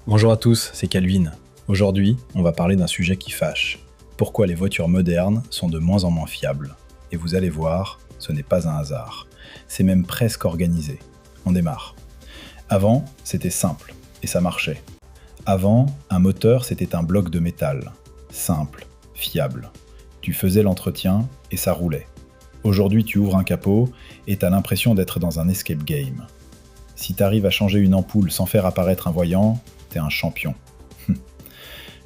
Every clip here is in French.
Bonjour à tous, c'est Calvin. Aujourd'hui, on va parler d'un sujet qui fâche. Pourquoi les voitures modernes sont de moins en moins fiables. Et vous allez voir, ce n'est pas un hasard. C'est même presque organisé. On démarre. Avant, c'était simple, et ça marchait. Avant, un moteur, c'était un bloc de métal. Simple, fiable. Tu faisais l'entretien, et ça roulait. Aujourd'hui, tu ouvres un capot, et t'as l'impression d'être dans un escape game. Si t'arrives à changer une ampoule sans faire apparaître un voyant, t'es un champion.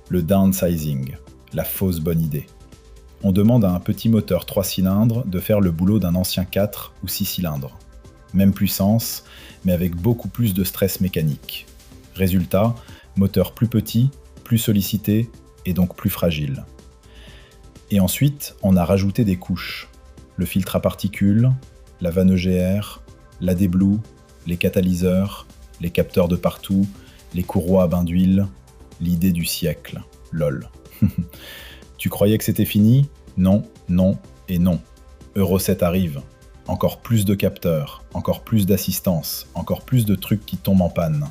Le downsizing, la fausse bonne idée. On demande à un petit moteur 3 cylindres de faire le boulot d'un ancien 4 ou 6 cylindres. Même puissance, mais avec beaucoup plus de stress mécanique. Résultat, moteur plus petit, plus sollicité et donc plus fragile. Et ensuite, on a rajouté des couches. Le filtre à particules, la vanne EGR, l'AdBlue, les catalyseurs, les capteurs de partout, les courroies à bain d'huile, l'idée du siècle, lol. Tu croyais que c'était fini ? Non, non et non. Euro 7 arrive. Encore plus de capteurs, encore plus d'assistance, encore plus de trucs qui tombent en panne.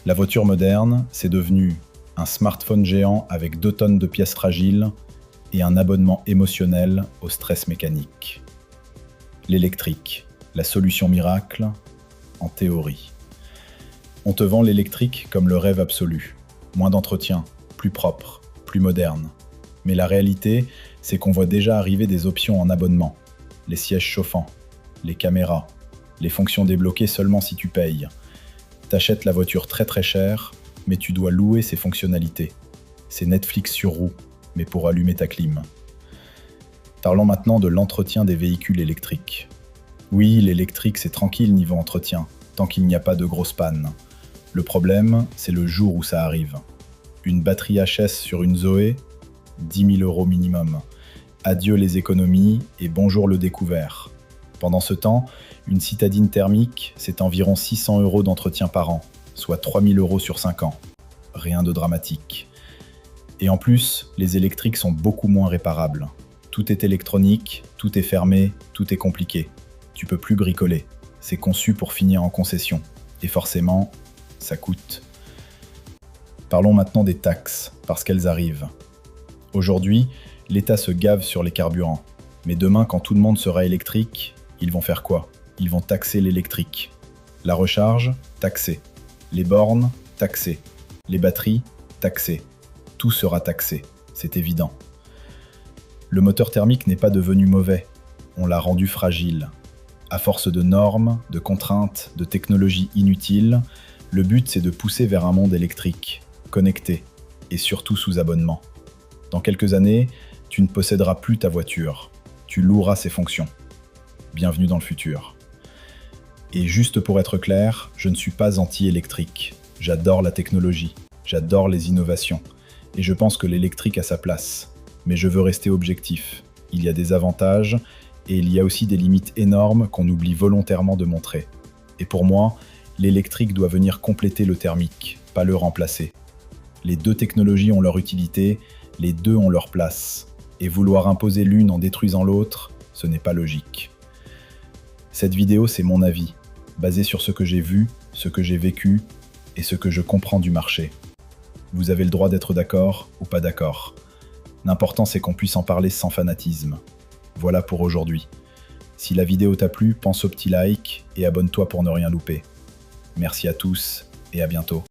La voiture moderne, c'est devenu un smartphone géant avec 2 tonnes de pièces fragiles et un abonnement émotionnel au stress mécanique. L'électrique, la solution miracle, en théorie. On te vend l'électrique comme le rêve absolu. Moins d'entretien, plus propre, plus moderne. Mais la réalité, c'est qu'on voit déjà arriver des options en abonnement. Les sièges chauffants, les caméras, les fonctions débloquées seulement si tu payes. T'achètes la voiture très très chère, mais tu dois louer ses fonctionnalités. C'est Netflix sur roue, mais pour allumer ta clim. Parlons maintenant de l'entretien des véhicules électriques. Oui, l'électrique c'est tranquille niveau entretien, tant qu'il n'y a pas de grosses pannes. Le problème, c'est le jour où ça arrive. Une batterie HS sur une Zoé, 10 000 € minimum. Adieu les économies et bonjour le découvert. Pendant ce temps, une citadine thermique, c'est environ 600 € d'entretien par an, soit 3 000 € sur 5 ans. Rien de dramatique. Et en plus, les électriques sont beaucoup moins réparables. Tout est électronique, tout est fermé, tout est compliqué. Tu peux plus bricoler. C'est conçu pour finir en concession. Et forcément, ça coûte. Parlons maintenant des taxes, parce qu'elles arrivent. Aujourd'hui, l'État se gave sur les carburants. Mais demain, quand tout le monde sera électrique, ils vont faire quoi ? Ils vont taxer l'électrique. La recharge, taxée. Les bornes, taxées. Les batteries, taxées. Tout sera taxé, c'est évident. Le moteur thermique n'est pas devenu mauvais. On l'a rendu fragile. À force de normes, de contraintes, de technologies inutiles, le but c'est de pousser vers un monde électrique, connecté, et surtout sous abonnement. Dans quelques années, tu ne posséderas plus ta voiture, tu loueras ses fonctions. Bienvenue dans le futur. Et juste pour être clair, je ne suis pas anti-électrique. J'adore la technologie, j'adore les innovations, et je pense que l'électrique a sa place. Mais je veux rester objectif. Il y a des avantages, et il y a aussi des limites énormes qu'on oublie volontairement de montrer. Et pour moi, l'électrique doit venir compléter le thermique, pas le remplacer. Les deux technologies ont leur utilité, les deux ont leur place. Et vouloir imposer l'une en détruisant l'autre, ce n'est pas logique. Cette vidéo, c'est mon avis, basé sur ce que j'ai vu, ce que j'ai vécu et ce que je comprends du marché. Vous avez le droit d'être d'accord ou pas d'accord. L'important, c'est qu'on puisse en parler sans fanatisme. Voilà pour aujourd'hui. Si la vidéo t'a plu, pense au petit like et abonne-toi pour ne rien louper. Merci à tous et à bientôt.